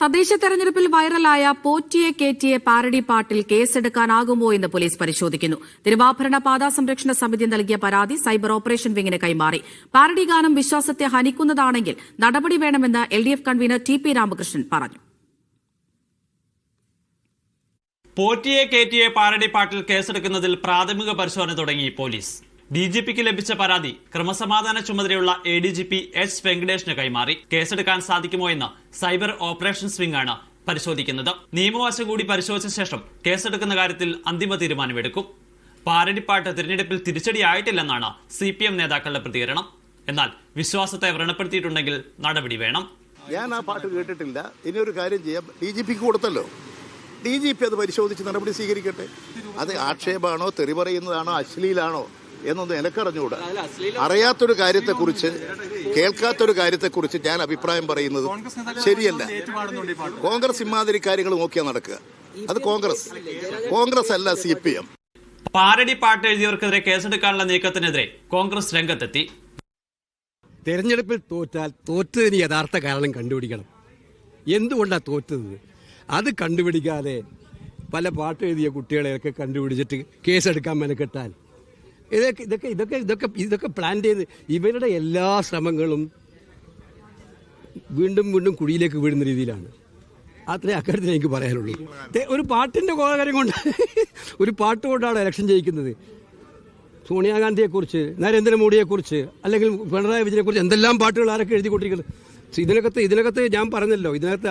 തദ്ദേശ തെരഞ്ഞെടുപ്പിൽ വൈറലായ പോറ്റിയെ കേറ്റിയെ പാരഡി പാട്ടിൽ കേസെടുക്കാനാകുമോ എന്ന് പോലീസ് പരിശോധിക്കുന്നു. തിരുവാഭരണ പാതാ സംരക്ഷണ സമിതി നൽകിയ പരാതി സൈബർ ഓപ്പറേഷൻ വിങ്ങിന് കൈമാറി. പാരഡി ഗാനം വിശ്വാസത്തെ ഹനിക്കുന്നതാണെങ്കിൽ നടപടി വേണമെന്ന് LDF കൺവീനർ TP രാമകൃഷ്ണൻ പറഞ്ഞു. പോറ്റിയെ കേറ്റിയെ പാരഡി പാട്ടിൽ കേസെടുക്കുന്നതിൽ പ്രാഥമിക പരിശോധന തുടങ്ങി പോലീസ്. DGPക്ക് ലഭിച്ച പരാതി ക്രമസമാധാന ചുമതലയുള്ള ADGP H വെങ്കടേഷിന് കൈമാറി. കേസെടുക്കാൻ സാധിക്കുമോ എന്ന് സൈബർ ഓപ്പറേഷൻസ് വിംഗ് ആണ് പരിശോധിക്കുന്നത്. നിയമവശം കൂടി പരിശോധിച്ച ശേഷം കേസെടുക്കുന്ന കാര്യത്തിൽ അന്തിമ തീരുമാനമെടുക്കും. പാരഡിപ്പാട്ട് തിരഞ്ഞെടുപ്പിൽ തിരിച്ചടിയായിട്ടില്ലെന്നാണ് CPM നേതാക്കളുടെ പ്രതികരണം. എന്നാൽ വിശ്വാസത്തെ വ്രണപ്പെടുത്തിയിട്ടുണ്ടെങ്കിൽ നടപടി വേണം. ഞാൻ ആ പാട്ട് കേട്ടിട്ടില്ല. ഇനി ഒരു കാര്യം ചെയ്യാം, DGPക്ക് കൊടുത്തല്ലോ, DGP അത് പരിശോധിച്ച് നടപടി സ്വീകരിക്കട്ടെ. അത് ആക്ഷേപമാണോ, തെറി പറയുന്നതാണോ, അശ്ലീലാണോ എന്നൊന്നും എനിക്കറിഞ്ഞുകൂടാ. അറിയാത്തൊരു കാര്യത്തെക്കുറിച്ച്, കേൾക്കാത്തൊരു കാര്യത്തെക്കുറിച്ച് ഞാൻ അഭിപ്രായം പറയുന്നത് ശരിയല്ല. കോൺഗ്രസ് ഇമാതിരി കാര്യങ്ങൾ നോക്കിയാൽ നടക്കുക. അത് കോൺഗ്രസ് അല്ല CPM. പാരഡി പാട്ട് എഴുതിയവർക്കെതിരെ കേസെടുക്കാനുള്ള നീക്കത്തിനെതിരെ കോൺഗ്രസ് രംഗത്തെത്തി. തെരഞ്ഞെടുപ്പിൽ തോറ്റാൽ തോറ്റതിന് യഥാർത്ഥ കാരണം കണ്ടുപിടിക്കണം. എന്തുകൊണ്ടാണ് തോറ്റത് അത് കണ്ടുപിടിക്കാതെ പല പാട്ട് എഴുതിയ കുട്ടികളെയൊക്കെ കണ്ടുപിടിച്ചിട്ട് കേസെടുക്കാൻ മെനക്കെട്ടാൽ ഇതൊക്കെ പ്ലാൻ ചെയ്ത് ഇവരുടെ എല്ലാ ശ്രമങ്ങളും വീണ്ടും വീണ്ടും കുഴിയിലേക്ക് വീഴുന്ന രീതിയിലാണ്. അത്രേ അക്കാര്യത്തിൽ എനിക്ക് പറയാനുള്ളൂ. ഒരു പാട്ടിൻ്റെ കാര്യം കൊണ്ട്, ഒരു പാട്ട് കൊണ്ടാണ് ഇലക്ഷൻ ജയിക്കുന്നത്. സോണിയാഗാന്ധിയെക്കുറിച്ച്, നരേന്ദ്രമോദിയെക്കുറിച്ച്, അല്ലെങ്കിൽ പിണറായി വിജയനെക്കുറിച്ച് എന്തെല്ലാം പാട്ടുകൾ ആരൊക്കെ എഴുതിക്കൊണ്ടിരിക്കുന്നത്. ഇതിനകത്ത് ഞാൻ പറഞ്ഞല്ലോ, ഇതിനകത്ത്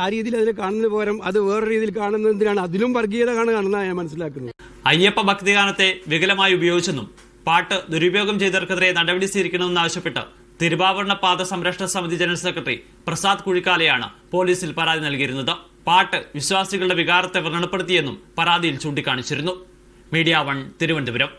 ആ രീതിയിൽ അതിനെ കാണുന്നതിന് പകരം അത് വേറെ രീതിയിൽ കാണുന്നതിനാണ്, അതിലും വർഗീയത കാണുന്നതാണ് ഞാൻ മനസ്സിലാക്കുന്നത്. അയ്യപ്പ ഭക്തിഗാനത്തെ വികലമായി ഉപയോഗിച്ചെന്നും പാട്ട് ദുരുപയോഗം ചെയ്തവർക്കെതിരെ നടപടി സ്വീകരിക്കണമെന്നാവശ്യപ്പെട്ട് തിരുവാഭരണ പാത സംരക്ഷണ സമിതി ജനറൽ സെക്രട്ടറി പ്രസാദ് കുഴിക്കാലയാണ് പോലീസിൽ പരാതി നൽകിയിരുന്നത്. പാട്ട് വിശ്വാസികളുടെ വികാരത്തെ വ്രണപ്പെടുത്തിയെന്നും പരാതിയിൽ ചൂണ്ടിക്കാണിച്ചിരുന്നു. മീഡിയ 1 തിരുവനന്തപുരം.